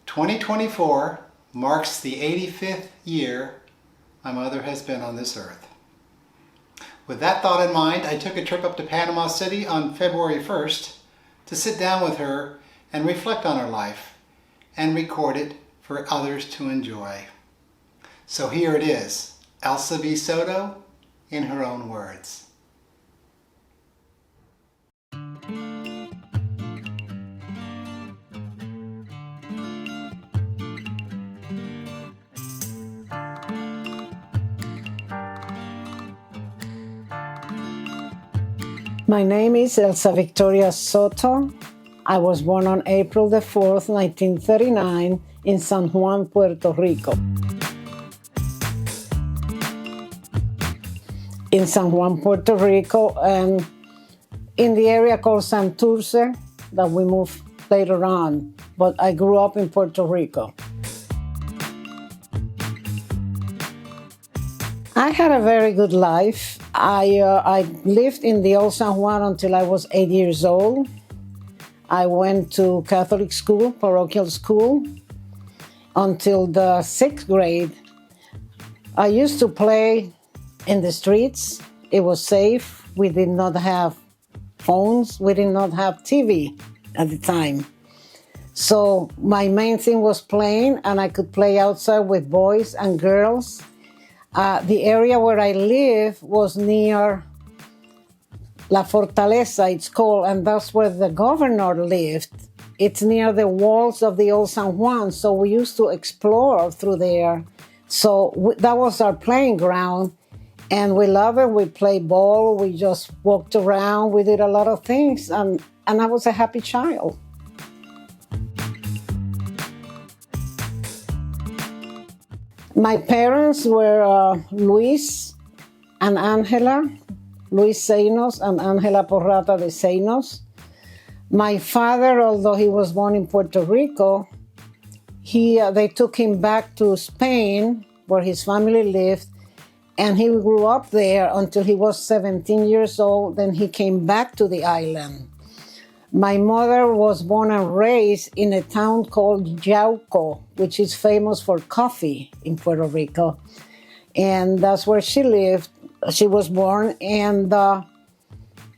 2024 marks the 85th year my mother has been on this earth. With that thought in mind, I took a trip up to Panama City on February 1st to sit down with her and reflect on her life and record it for others to enjoy. So here it is, Elsa V. Soto in her own words. My name is Elsa Victoria Soto. I was born on April the 4th, 1939 in San Juan, Puerto Rico. In San Juan, Puerto Rico, and in the area called Santurce that we moved later on, but I grew up in Puerto Rico. I had a very good life. I lived in the old San Juan until I was 8 years old. I went to Catholic school, parochial school, until the 6th grade. I used to play in the streets. It was safe. We did not have phones. We did not have TV at the time. So my main thing was playing, and I could play outside with boys and girls. The area where I live was near La Fortaleza, it's called, and that's where the governor lived. It's near the walls of the old San Juan, so we used to explore through there. So that was our playing ground, and we loved it. We played ball, we just walked around, we did a lot of things, and I was a happy child. My parents were Luis and Angela, Luis Seinos and Angela Porrata de Seinos. My father, although he was born in Puerto Rico, they took him back to Spain, where his family lived, and he grew up there until he was 17 years old. Then he came back to the island. My mother was born and raised in a town called Yauco, which is famous for coffee in Puerto Rico. And that's where she lived. She was born, and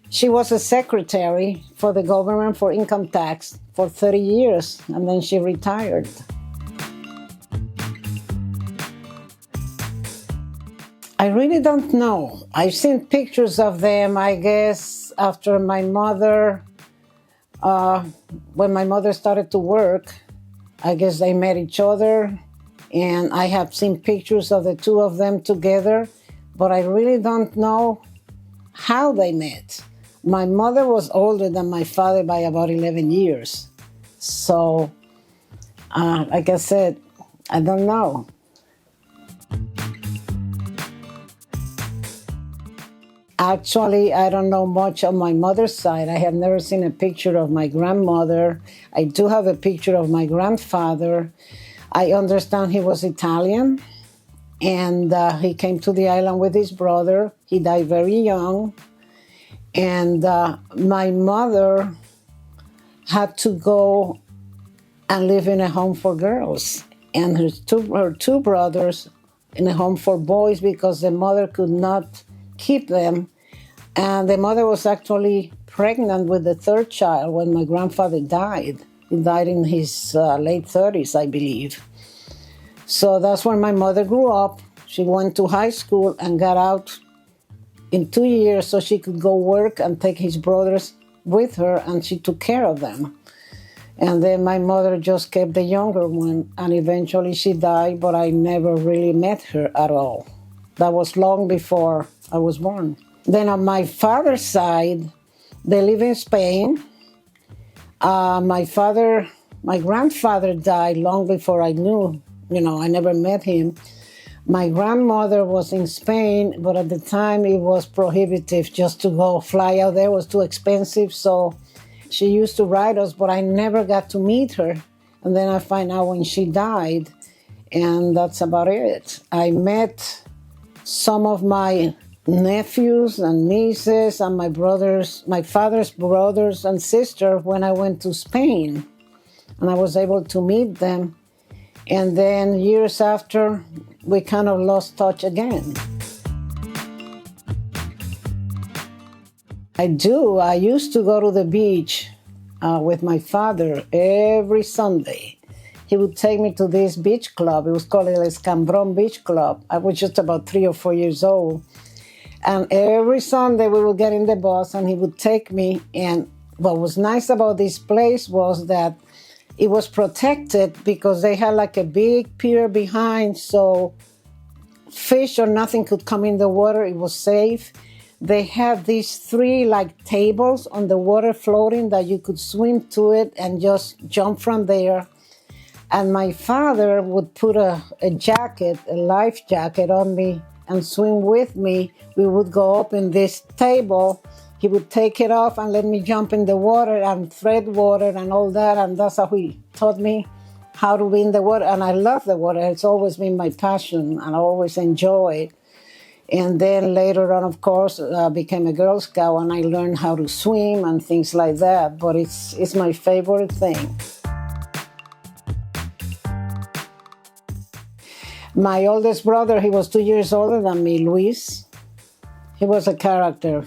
she was a secretary for the government for income tax for 30 years, and then she retired. I really don't know. I've seen pictures of them, I guess, after my mother... when my mother started to work, I guess they met each other, and I have seen pictures of the two of them together, but I really don't know how they met. My mother was older than my father by about 11 years. So, like I said, I don't know. Actually, I don't know much on my mother's side. I have never seen a picture of my grandmother. I do have a picture of my grandfather. I understand he was Italian, and he came to the island with his brother. He died very young. And my mother had to go and live in a home for girls, and her two brothers in a home for boys, because the mother could not keep them. And the mother was actually pregnant with the third child when my grandfather died. He died in his late 30s, I believe. So that's when my mother grew up. She went to high school and got out in 2 years so she could go work and take his brothers with her, and she took care of them. And then my mother just kept the younger one, and eventually she died, but I never really met her at all. That was long before I was born. Then on my father's side, they live in Spain. My grandfather died long before I knew, I never met him. My grandmother was in Spain, but at the time it was prohibitive just to go fly out there. It was too expensive, so she used to write us, but I never got to meet her. And then I find out when she died, and that's about it. I met some of my nephews and nieces and my father's brothers and sister when I went to Spain. And I was able to meet them And then years after, we kind of lost touch again. I do. I used to go to the beach with my father every Sunday. He would take me to this beach club. It was called El Escambron Beach Club. I was just about 3 or 4 years old. And every Sunday we would get in the bus and he would take me. And what was nice about this place was that it was protected because they had like a big pier behind, so fish or nothing could come in the water. It was safe. They had these 3 like tables on the water floating that you could swim to it and just jump from there. And my father would put a jacket, a life jacket on me and swim with me. We would go up in this table. He would take it off and let me jump in the water and thread water and all that. And that's how he taught me how to be in the water. And I love the water. It's always been my passion and I always enjoy it. And then later on, of course, I became a Girl Scout and I learned how to swim and things like that. But it's my favorite thing. My oldest brother, he was 2 years older than me, Luis. He was a character.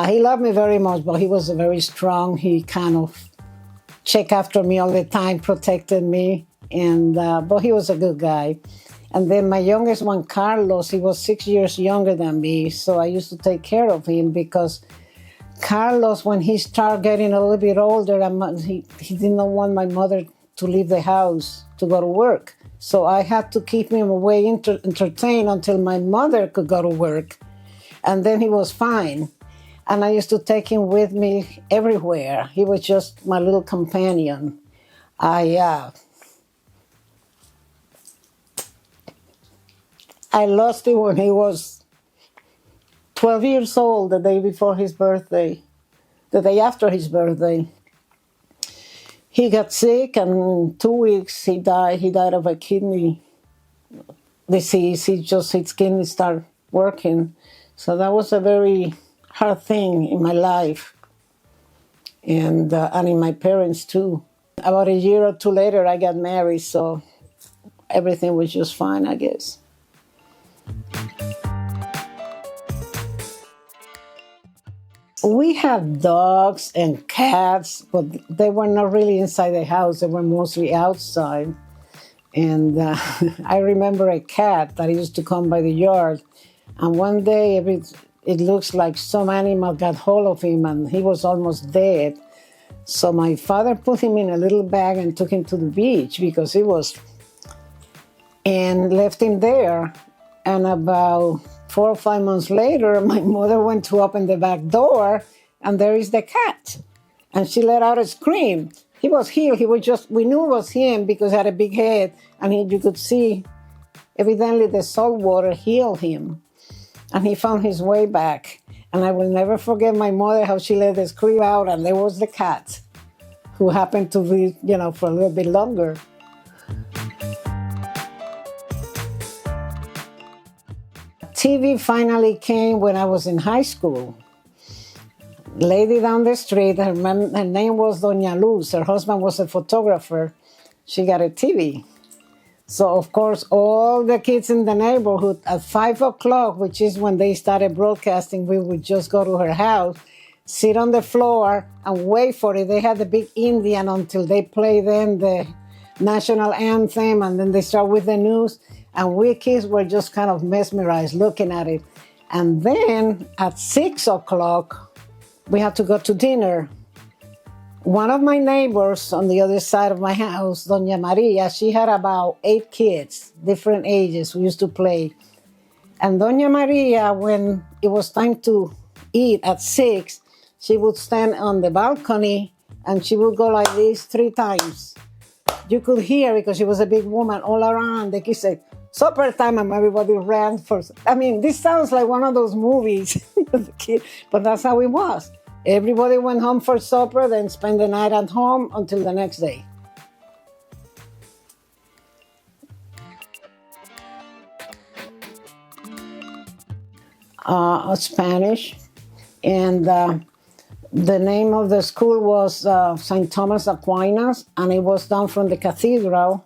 He loved me very much, but he was very strong. He kind of checked after me all the time, protected me, but he was a good guy. And then my youngest one, Carlos, he was 6 years younger than me, so I used to take care of him because Carlos, when he started getting a little bit older, he didn't want my mother to leave the house to go to work. So I had to keep him away entertained until my mother could go to work. And then he was fine. And I used to take him with me everywhere. He was just my little companion. I lost him when he was 12 years old, the day before his birthday, the day after his birthday. He got sick, and in 2 weeks he died. He died of a kidney disease. His kidney started working. So that was a very hard thing in my life, and in my parents too. About a year or 2 later, I got married, so everything was just fine, I guess. We had dogs and cats, but they were not really inside the house. They were mostly outside. And I remember a cat that used to come by the yard. And one day, it looks like some animal got hold of him, and he was almost dead. So my father put him in a little bag and took him to the beach because and left him there. And about 4 or 5 months later, my mother went to open the back door, and there is the cat. And she let out a scream. He was healed. We knew it was him because he had a big head, and you could see, evidently the salt water healed him. And he found his way back. And I will never forget my mother, how she let the scream out, and there was the cat, who happened to be, for a little bit longer. TV finally came when I was in high school. Lady down the street, her name was Doña Luz. Her husband was a photographer. She got a TV. So, of course, all the kids in the neighborhood at 5 o'clock, which is when they started broadcasting, we would just go to her house, sit on the floor, and wait for it. They had the big Indian until they play then the national anthem, and then they start with the news. And we kids were just kind of mesmerized looking at it. And then at 6 o'clock, we had to go to dinner. One of my neighbors on the other side of my house, Doña Maria, she had about 8 kids, different ages. We used to play. And Doña Maria, when it was time to eat at 6, she would stand on the balcony and she would go like this 3 times. You could hear, because she was a big woman, all around. The kids said, supper time, and everybody ran for... this sounds like one of those movies, but that's how it was. Everybody went home for supper, then spent the night at home until the next day. Spanish, and the name of the school was St. Thomas Aquinas, and it was down from the cathedral.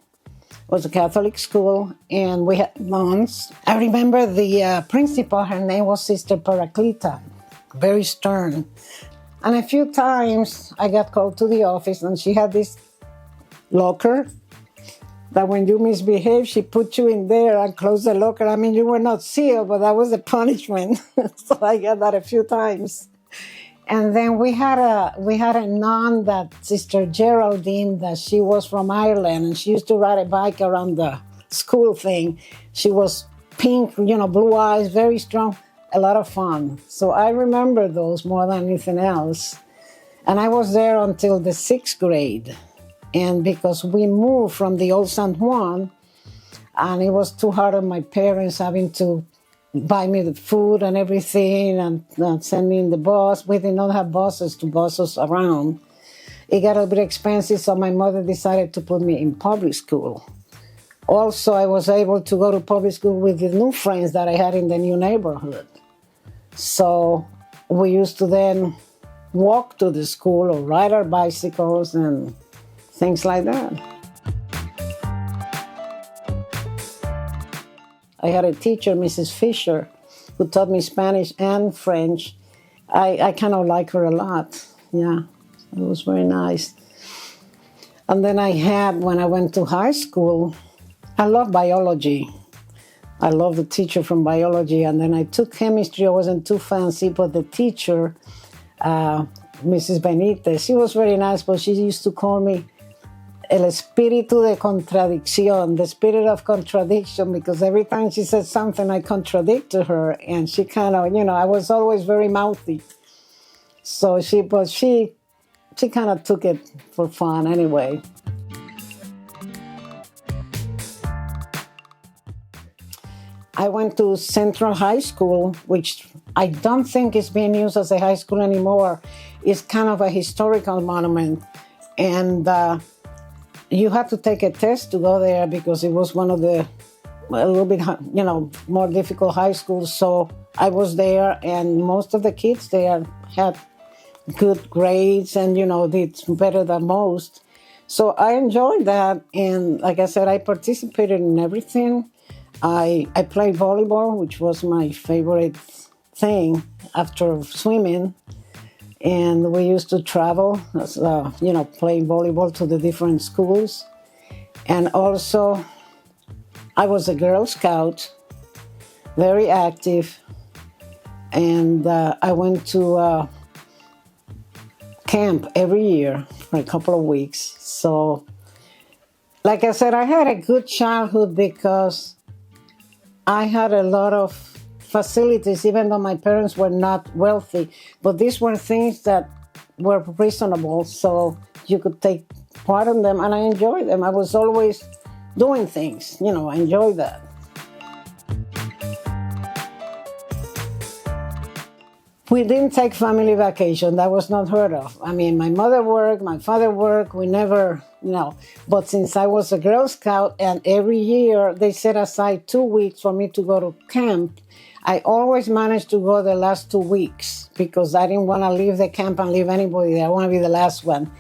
was a Catholic school, and we had nuns. I remember the principal, her name was Sister Paraclita, very stern. And a few times I got called to the office, and she had this locker that when you misbehave, she put you in there and closed the locker. I mean, you were not sealed, but that was a punishment. So I got that a few times. And then we had a nun, that Sister Geraldine, that she was from Ireland, and she used to ride a bike around the school thing. She was pink, blue eyes, very strong, a lot of fun. So I remember those more than anything else. And I was there until the 6th grade. And because we moved from the old San Juan, and it was too hard on my parents having to buy me the food and everything and send me in the bus. We did not have buses to bus us around. It got a bit expensive, so my mother decided to put me in public school. Also, I was able to go to public school with the new friends that I had in the new neighborhood. So we used to then walk to the school or ride our bicycles and things like that. I had a teacher, Mrs. Fisher, who taught me Spanish and French. I kind of like her a lot. Yeah, it was very nice. And then when I went to high school, I loved biology. I loved the teacher from biology. And then I took chemistry. I wasn't too fancy, but the teacher, Mrs. Benitez, she was very nice, but she used to call me el espíritu de contradicción, the spirit of contradiction, because every time she said something, I contradicted her, and she kind of, I was always very mouthy. So she kind of took it for fun anyway. I went to Central High School, which I don't think is being used as a high school anymore. It's kind of a historical monument, and you had to take a test to go there because it was one of the a little bit, more difficult high schools. So I was there, and most of the kids there had good grades and, did better than most. So I enjoyed that. And like I said, I participated in everything. I played volleyball, which was my favorite thing after swimming. And we used to travel, playing volleyball to the different schools. And also, I was a Girl Scout, very active. And I went to camp every year for a couple of weeks. So, like I said, I had a good childhood because I had a lot of facilities, even though my parents were not wealthy. But these were things that were reasonable, so you could take part in them, and I enjoyed them. I was always doing things, I enjoyed that. We didn't take family vacation. That was not heard of. I mean, my mother worked, my father worked. We never, But since I was a Girl Scout, and every year they set aside 2 weeks for me to go to camp, I always managed to go the last 2 weeks because I didn't want to leave the camp and leave anybody there. I want to be the last one.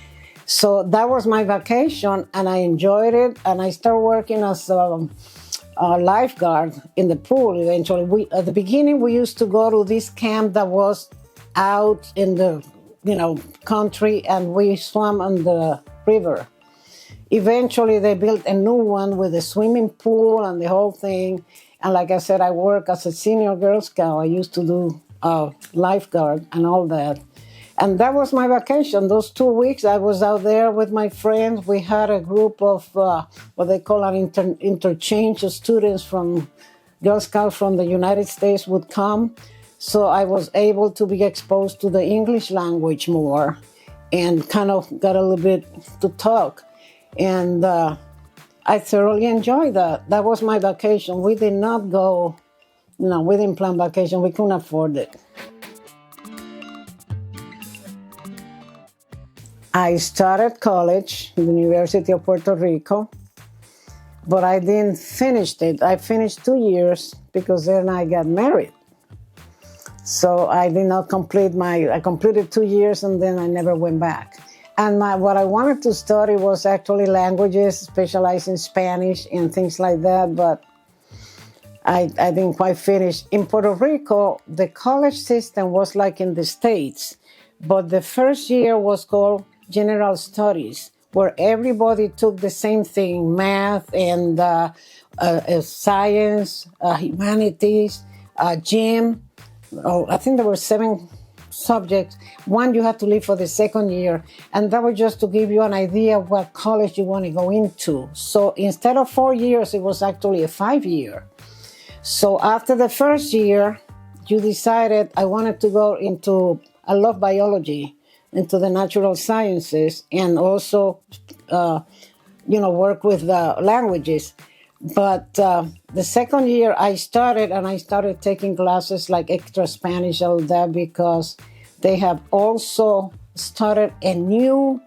So that was my vacation, and I enjoyed it. And I started working as a lifeguard in the pool eventually. At the beginning, we used to go to this camp that was out in the, country, and we swam on the river. Eventually, they built a new one with a swimming pool and the whole thing. And like I said, I work as a senior Girl Scout. I used to do lifeguard and all that. And that was my vacation. Those 2 weeks, I was out there with my friends. We had a group of what they call an interchange of students from Girl Scouts from the United States would come. So I was able to be exposed to the English language more and kind of got a little bit to talk. And I thoroughly enjoyed that. That was my vacation. We did not go, we didn't plan vacation. We couldn't afford it. I started college in the University of Puerto Rico, but I didn't finish it. I finished 2 years because then I got married. So I did not complete I completed 2 years and then I never went back. And what I wanted to study was actually languages, specialize in Spanish and things like that, but I didn't quite finish. In Puerto Rico, the college system was like in the States, but the first year was called General Studies, where everybody took the same thing, math and science, humanities, gym. Oh, I think there were 7 subjects. One you had to leave for the second year, and that was just to give you an idea of what college you want to go into. So instead of 4 years, it was actually a 5-year. So after the first year, you decided I wanted to go into, I love biology, into the natural sciences, and also, work with languages. But the second year I started taking classes like extra Spanish, all that, because they have also started a new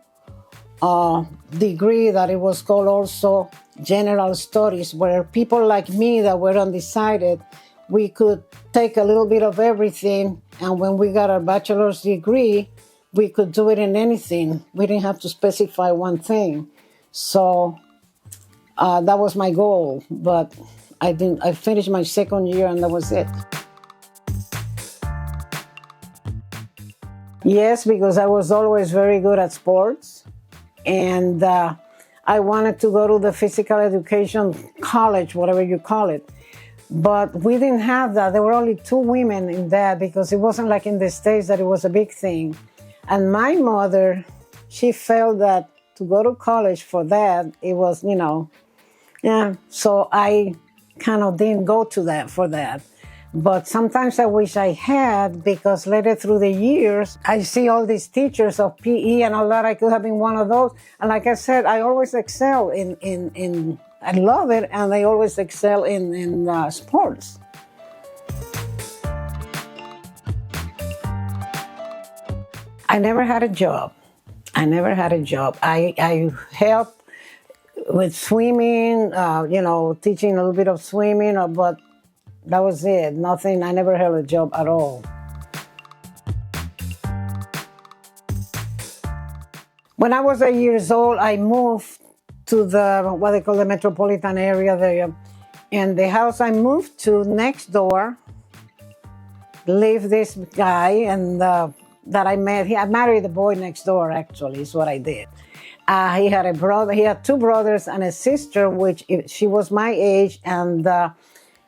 degree that it was called also General Studies, where people like me that were undecided, we could take a little bit of everything, and when we got our bachelor's degree, we could do it in anything. We didn't have to specify one thing. So that was my goal, but I didn't. I finished my second year, and that was it. Yes, because I was always very good at sports, and I wanted to go to the physical education college, whatever you call it. But we didn't have that. There were only 2 women in that, because it wasn't like in the States that it was a big thing. And my mother, she felt that to go to college for that, it was, so I kind of didn't go to that for that. But sometimes I wish I had, because later through the years, I see all these teachers of PE and all that. I could have been one of those. And like I said, I always excel in I love it, and I always excel in sports. I never had a job. I helped with swimming, teaching a little bit of swimming, but that was it. Nothing. I never had a job at all. When I was 8 years old, I moved to what they call the metropolitan area there. And the house I moved to next door lived this guy, and that I met. I married the boy next door, actually, is what I did. He had a brother. He had 2 brothers and a sister, which she was my age, and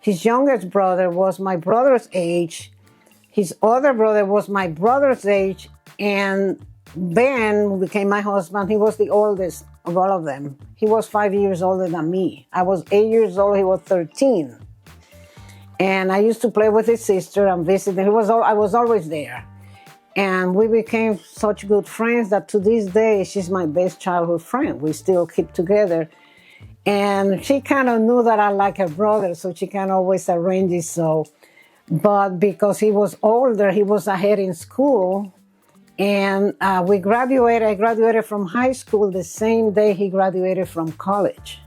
his youngest brother was my brother's age. His other brother was my brother's age, and Ben, who became my husband, he was the oldest of all of them. He was 5 years older than me. I was 8 years old, he was 13. And I used to play with his sister and visit him. I was always there. And we became such good friends that to this day, she's my best childhood friend. We still keep together. And she kind of knew that I like her brother, so she kind of always arranged it so. But because he was older, he was ahead in school. And I graduated from high school the same day he graduated from college.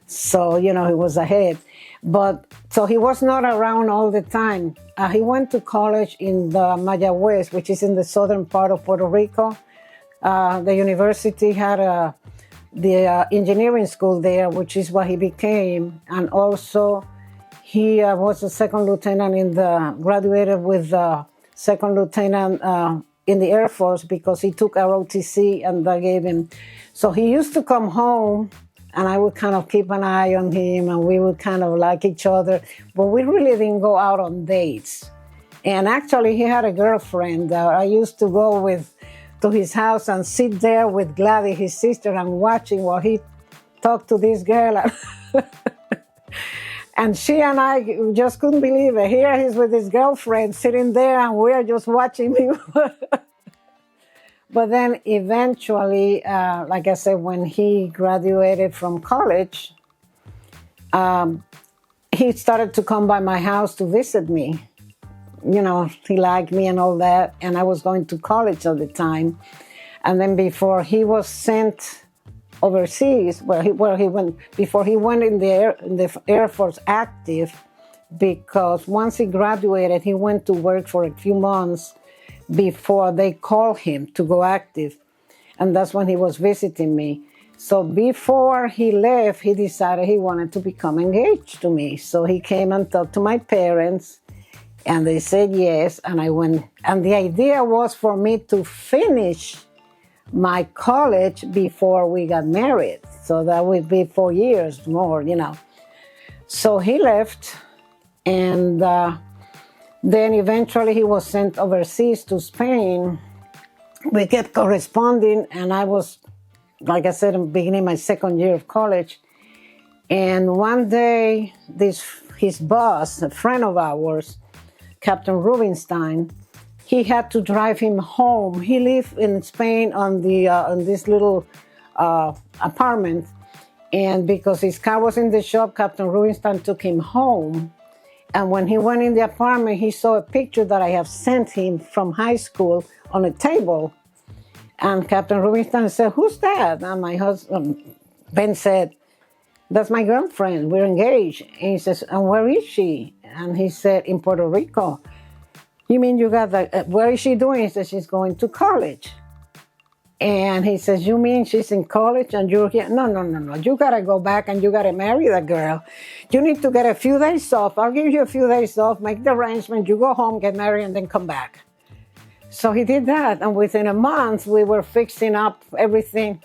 So, he was ahead. But so he was not around all the time. He went to college in the Mayagüez, which is in the southern part of Puerto Rico. The university had the engineering school there, which is what he became. And also he was a second lieutenant graduated with second lieutenant in the Air Force, because he took ROTC and that gave him. So he used to come home, and I would kind of keep an eye on him, and we would kind of like each other, but we really didn't go out on dates. And actually, he had a girlfriend. I used to go to his house and sit there with Gladys, his sister, and watching while he talked to this girl. And she and I just couldn't believe it. Here he's with his girlfriend sitting there, and we're just watching him. But then eventually, like I said, when he graduated from college, he started to come by my house to visit me. He liked me and all that, and I was going to college at the time. And then before he was sent overseas, before he went in the Air Force active, because once he graduated, he went to work for a few months before they called him to go active. and that's when he was visiting me. So before he left, he decided he wanted to become engaged to me. So he came and talked to my parents, and they said yes, and I went. And the idea was for me to finish my college before we got married. So that would be 4 years more, So he left, and then eventually he was sent overseas to Spain. We kept corresponding, and I was, like I said, I'm beginning my second year of college. And one day, his boss, a friend of ours, Captain Rubinstein, he had to drive him home. He lived in Spain on this little apartment, and because his car was in the shop, Captain Rubinstein took him home. And when he went in the apartment, he saw a picture that I have sent him from high school on a table. And Captain Rubinstein said, "Who's that?" And my husband, Ben, said, "That's my girlfriend. We're engaged." And he says, "And where is she?" And he said, "In Puerto Rico." "You mean you got that? Where is she doing?" He says, "She's going to college." And he says, "You mean she's in college and you're here?" No. You got to go back and you got to marry the girl. You need to get a few days off. I'll give you a few days off, make the arrangement. You go home, get married, and then come back. So he did that. And within a month, we were fixing up everything.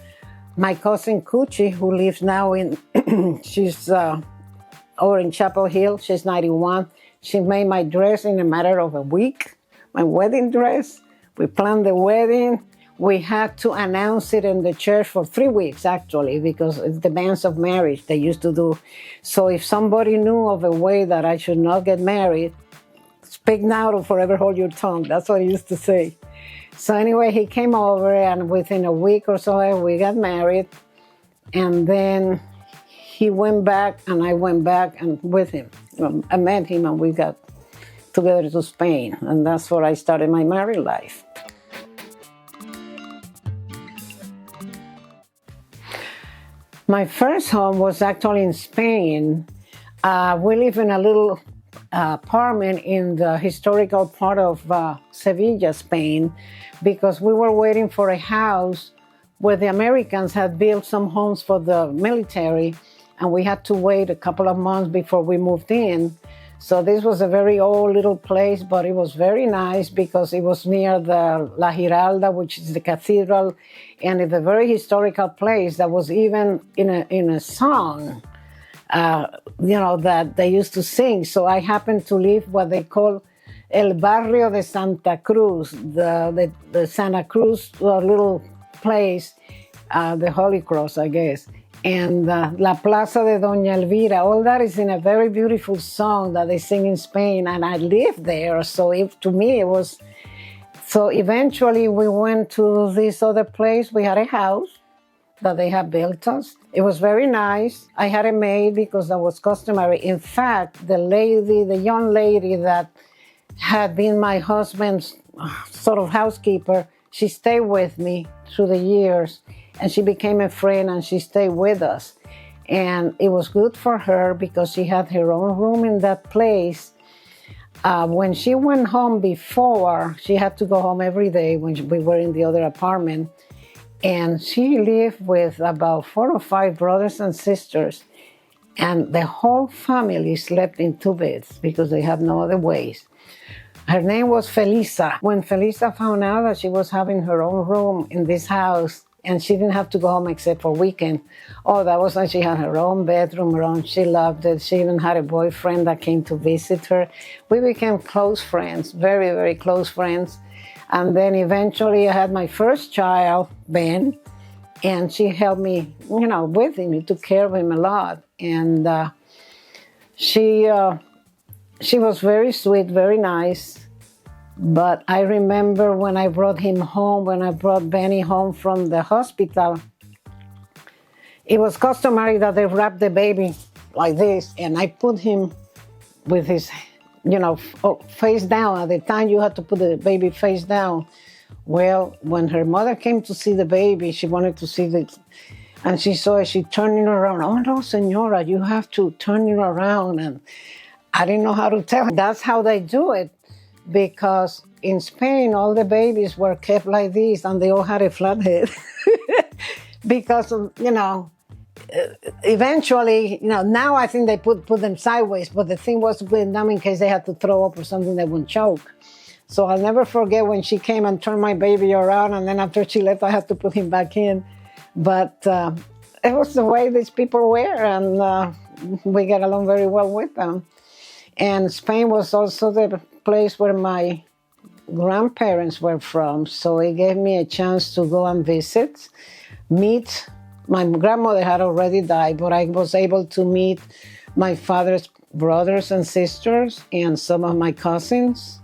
My cousin Cuchi, who lives now she's over in Chapel Hill. She's 91. She made my dress in a matter of a week, my wedding dress. We planned the wedding. We had to announce it in the church for 3 weeks, actually, because it's the banns of marriage they used to do. So if somebody knew of a way that I should not get married, speak now or forever hold your tongue. That's what he used to say. So anyway, he came over, and within a week or so, we got married. And then he went back, and I went back and with him. I met him, and we got together to Spain. And that's where I started my married life. My first home was actually in Spain. We live in a little apartment in the historical part of Sevilla, Spain, because we were waiting for a house where the Americans had built some homes for the military, and we had to wait a couple of months before we moved in. So this was a very old little place, but it was very nice because it was near the La Giralda, which is the cathedral, and it's a very historical place that was even in a song, that they used to sing. So I happened to live what they call El Barrio de Santa Cruz, the Santa Cruz little place, the Holy Cross, I guess. And La Plaza de Doña Elvira, all that is in a very beautiful song that they sing in Spain, and I lived there, so to me it was... So eventually we went to this other place. We had a house that they had built us. It was very nice. I had a maid because that was customary. In fact, the young lady that had been my husband's sort of housekeeper, she stayed with me through the years. And she became a friend, and she stayed with us. And it was good for her because she had her own room in that place. When she went home before, she had to go home every day when we were in the other apartment. And she lived with about 4 or 5 brothers and sisters. And the whole family slept in 2 beds because they had no other ways. Her name was Felisa. When Felisa found out that she was having her own room in this house, and she didn't have to go home except for weekend. Oh, that was when she had her own bedroom, she loved it. She even had a boyfriend that came to visit her. We became close friends, very, very close friends. And then eventually I had my first child, Ben, and she helped me, with him. She took care of him a lot. And she was very sweet, very nice. But I remember when I brought Benny home from the hospital, it was customary that they wrap the baby like this, and I put him with his, face down. At the time, you had to put the baby face down. Well, when her mother came to see the baby, she wanted to see and she saw it, she turned it around. "Oh, no, senora, you have to turn it around." And I didn't know how to tell her. That's how they do it. Because in Spain, all the babies were kept like this, and they all had a flat head. Because, eventually, now I think they put them sideways, but the thing was to put them in case they had to throw up or something, they wouldn't choke. So I'll never forget when she came and turned my baby around, and then after she left, I had to put him back in. But it was the way these people were, and we get along very well with them. And Spain was also the place where my grandparents were from, so it gave me a chance to go and visit, meet. My grandmother had already died, but I was able to meet my father's brothers and sisters and some of my cousins.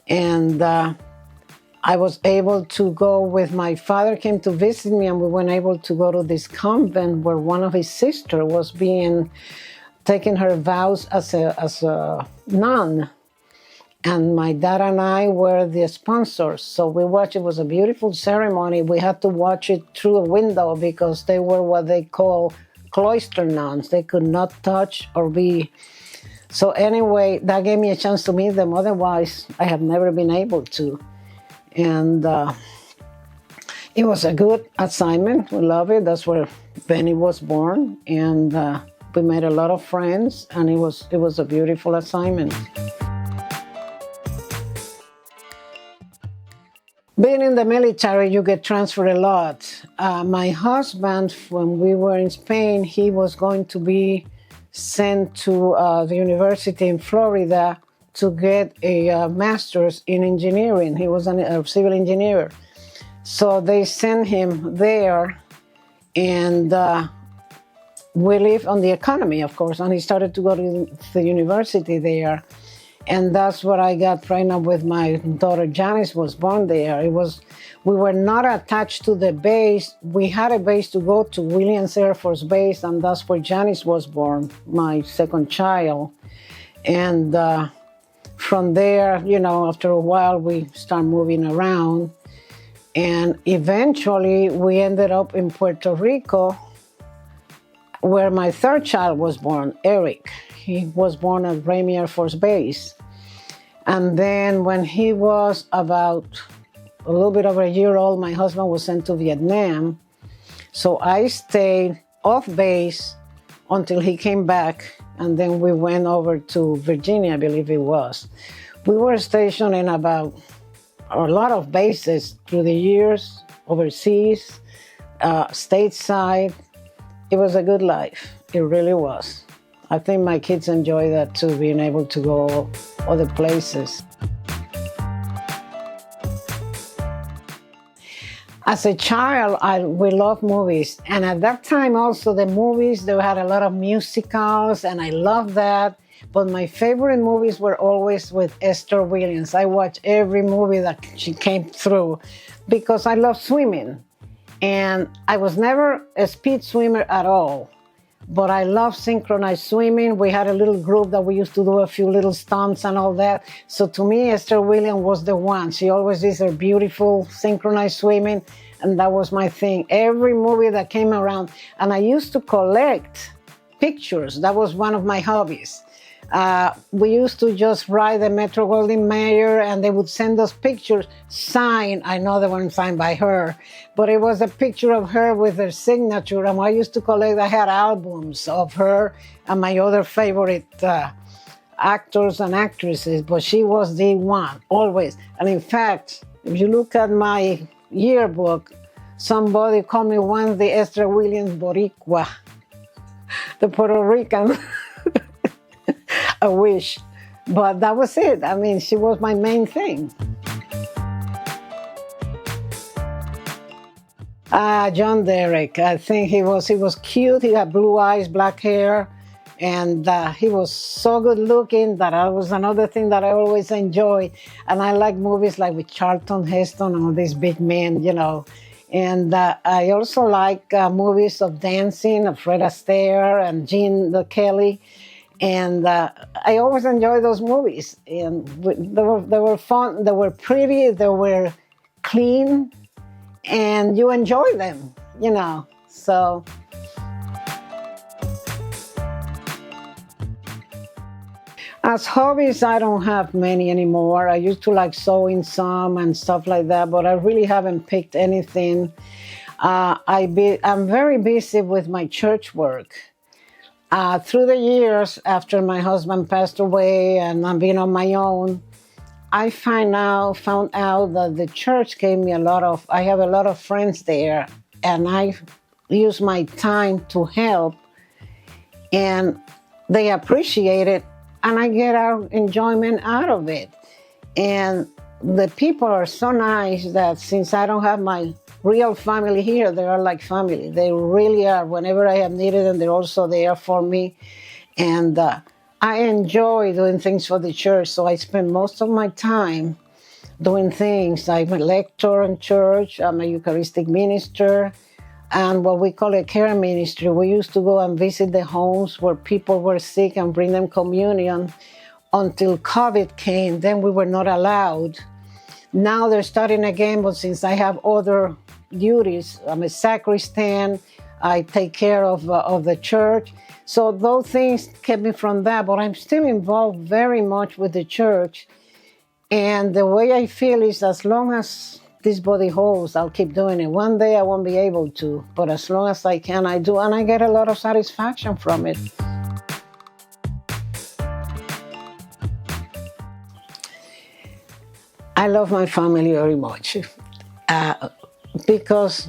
And I was able to go with my father, came to visit me, and we were able to go to this convent where one of his sisters was taking her vows as a nun. And my dad and I were the sponsors. So we watched, it was a beautiful ceremony. We had to watch it through a window because they were what they call cloister nuns. They could not touch or be. So anyway, that gave me a chance to meet them. Otherwise, I have never been able to. And it was a good assignment. We love it. That's where Benny was born. And we made a lot of friends, and it was a beautiful assignment. Being in the military, you get transferred a lot. My husband, when we were in Spain, he was going to be sent to the university in Florida to get a master's in engineering. He was a civil engineer. So they sent him there, and we lived on the economy, of course, and he started to go to the university there. And that's where I got pregnant with my daughter. Janice was born there. We were not attached to the base. We had a base to go to, Williams Air Force Base, and that's where Janice was born, my second child. And from there, after a while, we started moving around. And eventually, we ended up in Puerto Rico, where my third child was born, Eric. He was born at Ramey Air Force Base. And then when he was about a little bit over a year old, my husband was sent to Vietnam. So I stayed off base until he came back, and then we went over to Virginia, I believe it was. We were stationed in about a lot of bases through the years, overseas, stateside. It was a good life. It really was. I think my kids enjoy that too, being able to go other places. As a child, we loved movies. And at that time also, the movies, they had a lot of musicals, and I loved that. But my favorite movies were always with Esther Williams. I watched every movie that she came through because I love swimming. And I was never a speed swimmer at all. But I love synchronized swimming. We had a little group that we used to do a few little stunts and all that. So to me, Esther Williams was the one. She always did her beautiful synchronized swimming, and that was my thing. Every movie that came around, and I used to collect pictures. That was one of my hobbies. We used to just ride the Metro Goldwyn Mayer, and they would send us pictures signed. I know they weren't signed by her, but it was a picture of her with her signature. And I used to collect, I had albums of her and my other favorite actors and actresses, but she was the one, always. And in fact, if you look at my yearbook, somebody called me once the Esther Williams Boricua, the Puerto Rican. I wish, but that was it. I mean, she was my main thing. John Derek, I think he was cute. He had blue eyes, black hair, and he was so good looking. That was another thing that I always enjoyed. And I like movies like with Charlton Heston and all these big men, And I also like movies of dancing, of Fred Astaire and Gene Kelly. And I always enjoyed those movies. And they were fun, they were pretty, they were clean, and you enjoy them, So As hobbies, I don't have many anymore. I used to like sewing some and stuff like that, but I really haven't picked anything. I'm very busy with my church work. Through the years, after my husband passed away and I'm being on my own, I found out that the church gave me I have a lot of friends there, and I use my time to help, and they appreciate it, and I get our enjoyment out of it. And the people are so nice that since I don't have my real family here, they are like family. They really are. Whenever I have needed them, they're also there for me. And I enjoy doing things for the church, so I spend most of my time doing things. I'm a lector in church, I'm a Eucharistic minister, and what we call a care ministry. We used to go and visit the homes where people were sick and bring them communion until COVID came. Then we were not allowed. Now they're starting again, but since I have other duties, I'm a sacristan, I take care of the church. So those things kept me from that, but I'm still involved very much with the church. And the way I feel is as long as this body holds, I'll keep doing it. One day I won't be able to, but as long as I can, I do, and I get a lot of satisfaction from it. I love my family very much because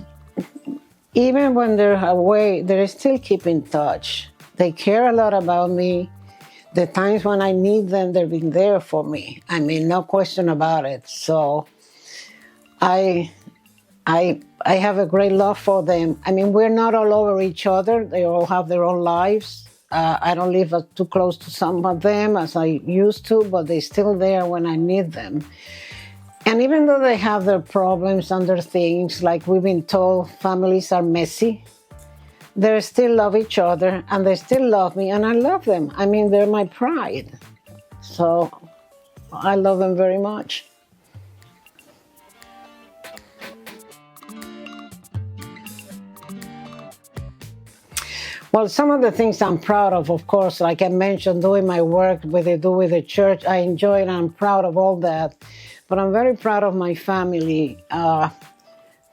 even when they're away, they still keep in touch. They care a lot about me. The times when I need them, they've been there for me. I mean, no question about it. So I have a great love for them. I mean, we're not all over each other. They all have their own lives. I don't live too close to some of them as I used to, but they're still there when I need them. And even though they have their problems and their things, like we've been told, families are messy, they still love each other and they still love me, and I love them. I mean, they're my pride. So I love them very much. Well, some of the things I'm proud of course, like I mentioned, doing my work with the church, I enjoy it and I'm proud of all that. But I'm very proud of my family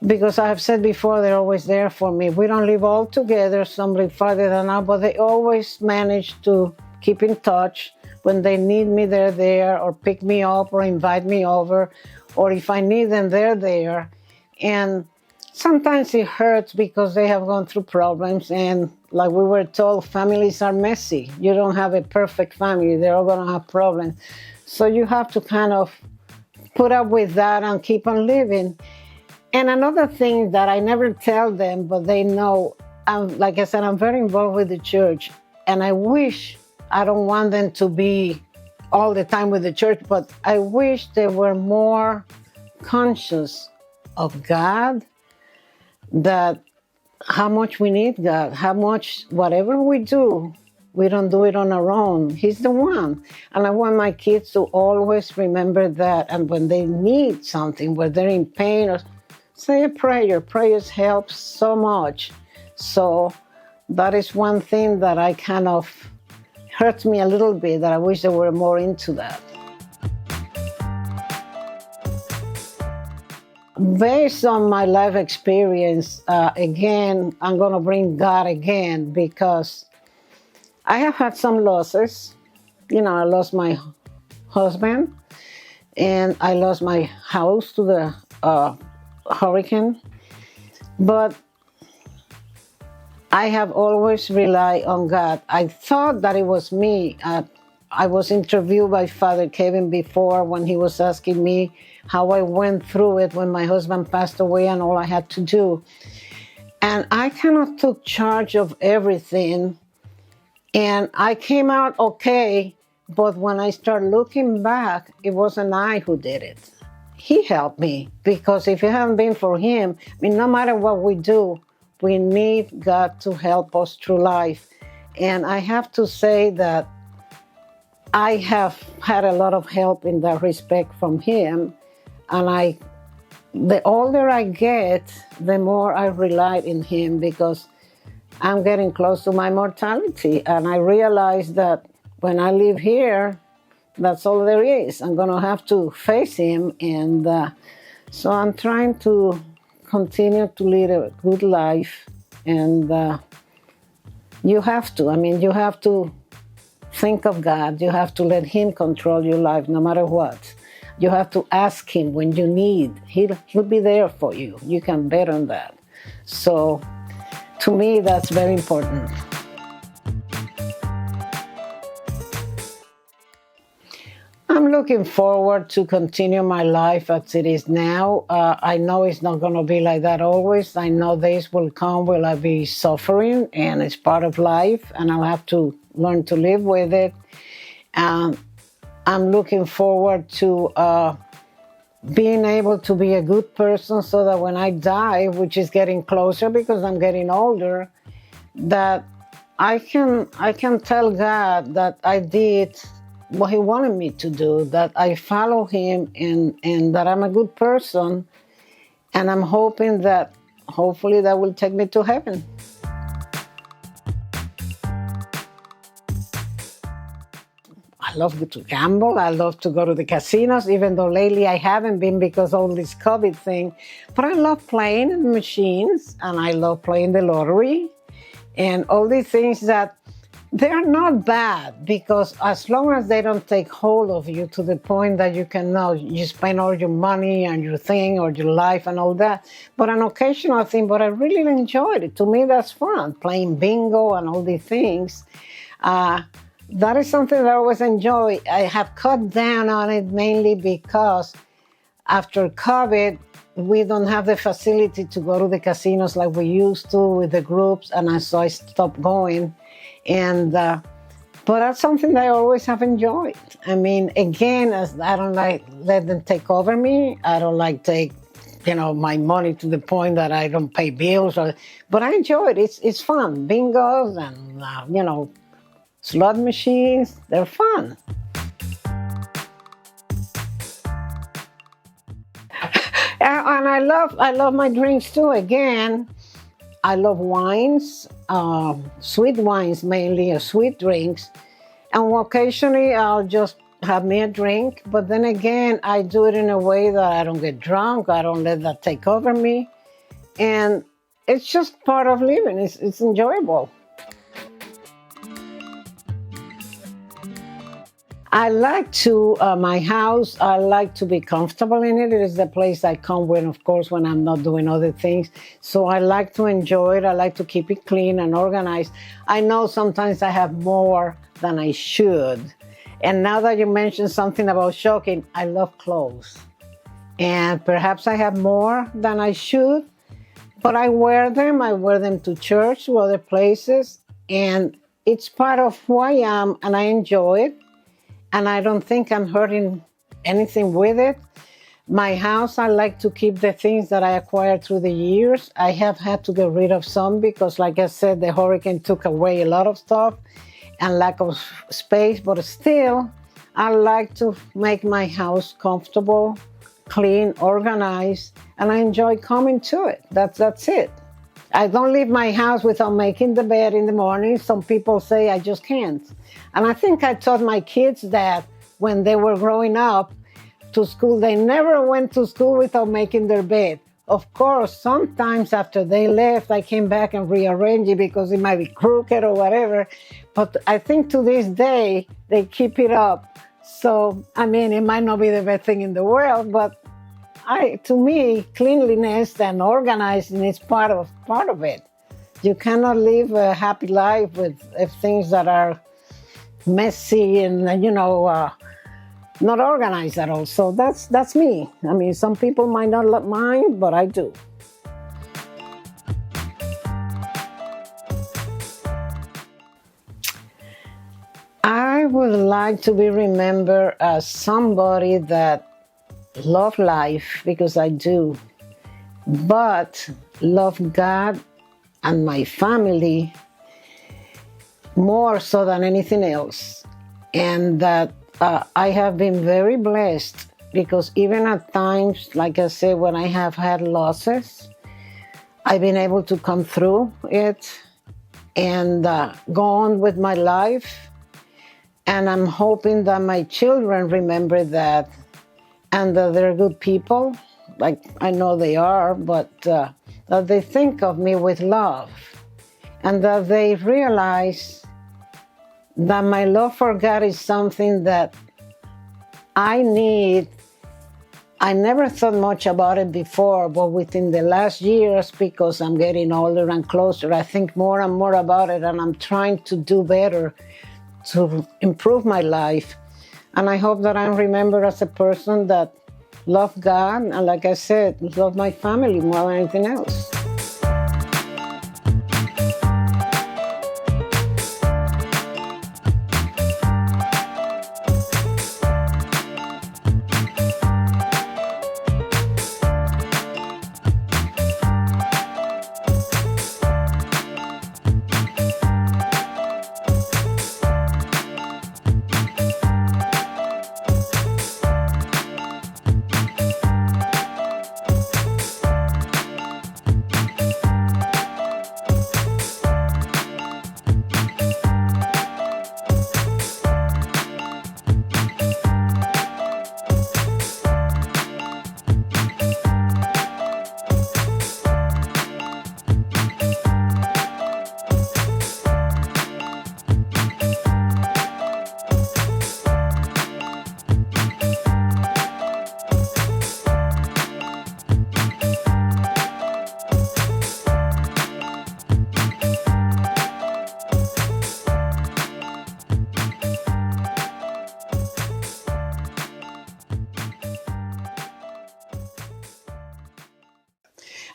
because I have said before, they're always there for me. We don't live all together, some live farther than I, but they always manage to keep in touch. When they need me, they're there, or pick me up, or invite me over, or if I need them, they're there. And sometimes it hurts because they have gone through problems, and like we were told, families are messy. You don't have a perfect family. They're all going to have problems. So you have to kind of put up with that and keep on living. And another thing that I never tell them, but they know, like I said, I'm very involved with the church. And I don't want them to be all the time with the church, but I wish they were more conscious of God, that how much we need God, how much whatever we do, we don't do it on our own. He's the one. And I want my kids to always remember that. And when they need something, where they're in pain, or say a prayer. Prayers help so much. So that is one thing that I kind of hurts me a little bit, that I wish they were more into that. Based on my life experience, again, I'm going to bring God again, because I have had some losses. You know, I lost my husband, and I lost my house to the hurricane. But I have always relied on God. I thought that it was me. I was interviewed by Father Kevin before, when he was asking me how I went through it when my husband passed away and all I had to do. And I kind of took charge of everything. And I came out okay, but when I start looking back, it wasn't I who did it. He helped me, because if it hadn't been for him, I mean, no matter what we do, we need God to help us through life. And I have to say that I have had a lot of help in that respect from him. And the older I get, the more I rely on him, because I'm getting close to my mortality. And I realize that when I leave here, That's all there is. I'm going to have to face him. And so I'm trying to continue to lead a good life. And you have to. I mean, you have to think of God. You have to let him control your life no matter what. You have to ask him when you need. He'll be there for you. You can bet on that. So to me, that's very important. I'm looking forward to continue my life as it is now. I know it's not going to be like that always. I know days will come where I'll be suffering, and it's part of life, and I'll have to learn to live with it. And I'm looking forward to being able to be a good person so that when I die, which is getting closer because I'm getting older, that I can tell God that I did what he wanted me to do, that I follow him, and that I'm a good person. And I'm hoping that hopefully that will take me to heaven. I love to gamble. I love to go to the casinos, even though lately I haven't been because of all this COVID thing. But I love playing machines, and I love playing the lottery, and all these things that they're not bad, because as long as they don't take hold of you to the point that you can know you spend all your money and your thing or your life and all that. But an occasional thing, but I really enjoyed it. To me, that's fun, playing bingo and all these things. That is something that I always enjoy. I have cut down on it mainly because after COVID, we don't have the facility to go to the casinos like we used to with the groups, and so I stopped going. And but that's something that I always have enjoyed. I mean, again, as I don't like let them take over me. I don't like take, my money to the point that I don't pay bills. But I enjoy it. It's fun. Bingos and slot machines. They're fun. And I love my drinks too. Again, I love wines, sweet wines mainly, or sweet drinks. And occasionally I'll just have me a drink. But then again, I do it in a way that I don't get drunk. I don't let that take over me. And it's just part of living. It's enjoyable. I like to, my house, I like to be comfortable in it. It is the place I come when, of course, when I'm not doing other things. So I like to enjoy it. I like to keep it clean and organized. I know sometimes I have more than I should. And now that you mentioned something about shopping, I love clothes. And perhaps I have more than I should, but I wear them. I wear them to church, to other places. And it's part of who I am, and I enjoy it. And I don't think I'm hurting anything with it. My house, I like to keep the things that I acquired through the years. I have had to get rid of some because, like I said, the hurricane took away a lot of stuff and lack of space. But still, I like to make my house comfortable, clean, organized, and I enjoy coming to it. That's it. I don't leave my house without making the bed in the morning. Some people say I just can't. And I think I taught my kids that when they were growing up to school. They never went to school without making their bed. Of course, sometimes after they left, I came back and rearranged it because it might be crooked or whatever. But I think to this day, they keep it up. So, I mean, it might not be the best thing in the world, but to me, cleanliness and organizing is part of it. You cannot live a happy life with things that are messy and, not organized at all. So that's me. I mean, some people might not mind, but I do. I would like to be remembered as somebody that love life, because I do, but love God and my family more so than anything else. And that I have been very blessed, because even at times, like I said, when I have had losses, I've been able to come through it and go on with my life. And I'm hoping that my children remember that and that they're good people, like I know they are, but that they think of me with love and that they realize that my love for God is something that I need. I never thought much about it before, but within the last years, because I'm getting older and closer, I think more and more about it, and I'm trying to do better to improve my life. And I hope that I'm remembered as a person that loved God, and like I said, love my family more than anything else.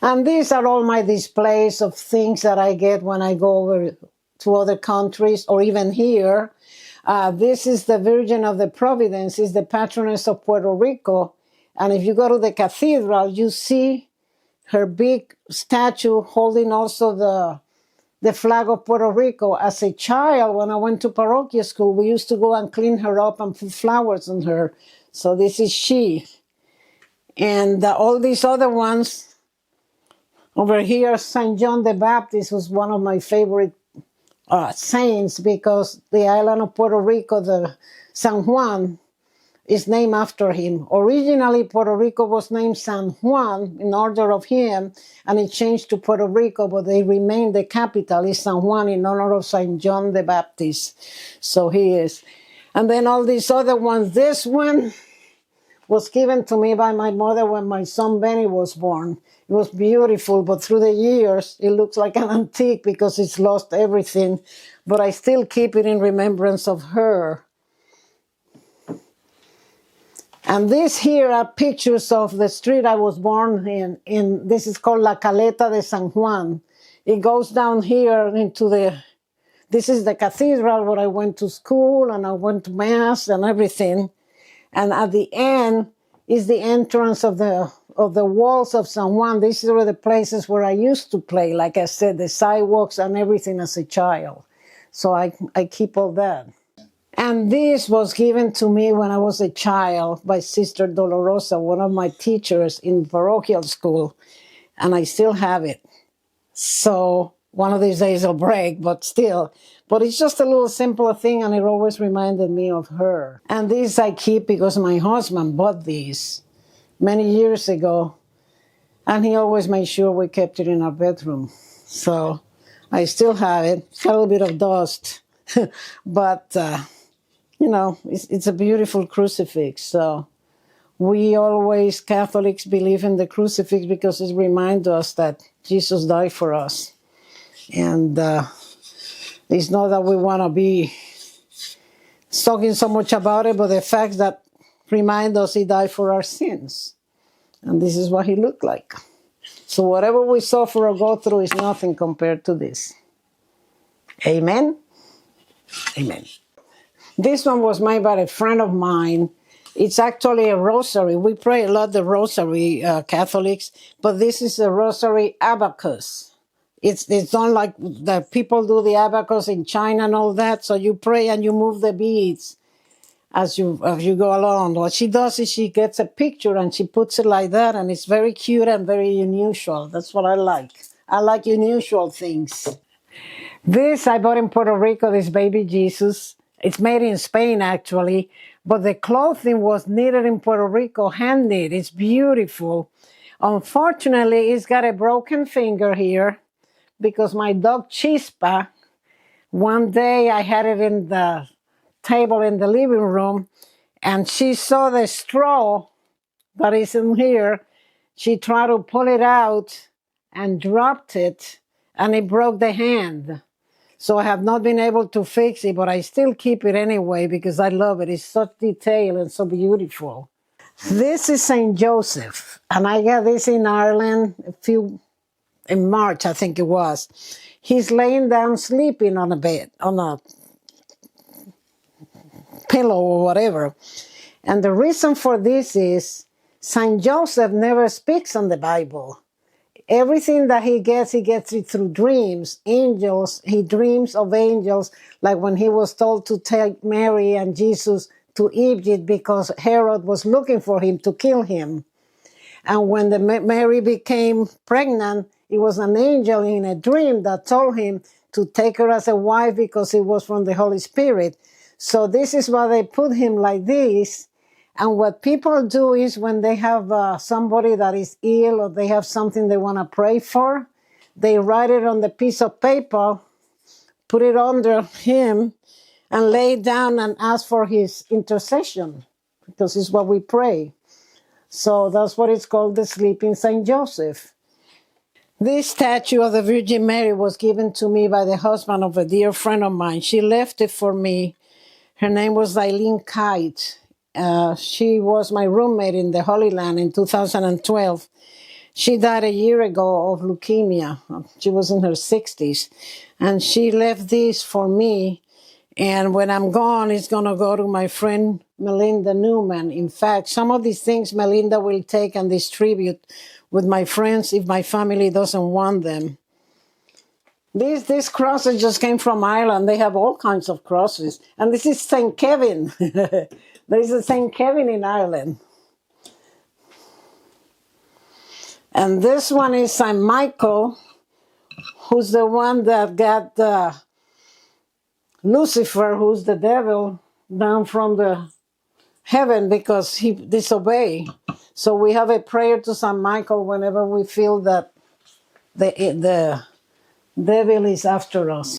And these are all my displays of things that I get when I go over to other countries or even here. This is the Virgin of the Providence, is the patroness of Puerto Rico. And if you go to the cathedral, you see her big statue holding also the flag of Puerto Rico. As a child, when I went to parochial school, we used to go and clean her up and put flowers on her. So this is she. And all these other ones, over here, St. John the Baptist was one of my favorite saints because the island of Puerto Rico, the San Juan, is named after him. Originally, Puerto Rico was named San Juan in honor of him, and it changed to Puerto Rico, but they remained the capital is San Juan in honor of St. John the Baptist. So he is. And then all these other ones. This one was given to me by my mother when my son Benny was born. It was beautiful, but through the years, it looks like an antique because it's lost everything. But I still keep it in remembrance of her. And these here are pictures of the street I was born in. This is called La Caleta de San Juan. It goes down here into this is the cathedral where I went to school and I went to mass and everything. And at the end is the entrance of the walls of San Juan. These are the places where I used to play, like I said, the sidewalks and everything as a child. So I keep all that. And this was given to me when I was a child by Sister Dolorosa, one of my teachers in parochial school. And I still have it. So one of these days I'll break, but still. But it's just a little simple thing, and it always reminded me of her. And these I keep because my husband bought these many years ago, and he always made sure we kept it in our bedroom. So I still have it. It's got a little bit of dust, but, it's a beautiful crucifix. So we always, Catholics, believe in the crucifix because it reminds us that Jesus died for us. And it's not that we want to be talking so much about it, but the fact that remind us he died for our sins. And this is what he looked like. So whatever we suffer or go through is nothing compared to this. Amen? Amen. This one was made by a friend of mine. It's actually a rosary. We pray a lot the rosary, Catholics, but this is a rosary abacus. It's not like the people do the abacus in China and all that. So you pray and you move the beads as you go along. What she does is she gets a picture and she puts it like that, and it's very cute and very unusual. That's what I like. I like unusual things. This I bought in Puerto Rico, this baby Jesus. It's made in Spain, actually, but the clothing was knitted in Puerto Rico, hand knit. It's beautiful. Unfortunately, it's got a broken finger here because my dog Chispa, one day I had it in the table in the living room, and she saw the straw that is in here. She tried to pull it out and dropped it, and it broke the hand. So I have not been able to fix it, but I still keep it anyway because I love it. It's such detail and so beautiful. This is St. Joseph, and I got this in Ireland in March, I think it was. He's laying down sleeping on a bed, on a pillow or whatever. And the reason for this is St. Joseph never speaks on the Bible. Everything that he gets it through dreams. Angels, he dreams of angels, like when he was told to take Mary and Jesus to Egypt because Herod was looking for him to kill him. And when Mary became pregnant, it was an angel in a dream that told him to take her as a wife because it was from the Holy Spirit. So this is why they put him like this. And what people do is when they have somebody that is ill or they have something they want to pray for, they write it on the piece of paper, put it under him, and lay it down and ask for his intercession, because it's what we pray. So that's what it's called, the Sleeping St. Joseph. This statue of the Virgin Mary was given to me by the husband of a dear friend of mine. She left it for me. Her name was Lynn. She was my roommate in the Holy Land in 2012. She died a year ago of leukemia. She was in her 60s. And she left this for me. And when I'm gone, it's going to go to my friend Melinda Newman. In fact, some of these things Melinda will take and distribute with my friends if my family doesn't want them. These crosses just came from Ireland. They have all kinds of crosses. And this is St. Kevin. There is a St. Kevin in Ireland. And this one is St. Michael, who's the one that got Lucifer, who's the devil, down from the heaven because he disobeyed. So we have a prayer to St. Michael whenever we feel that the devil is after us.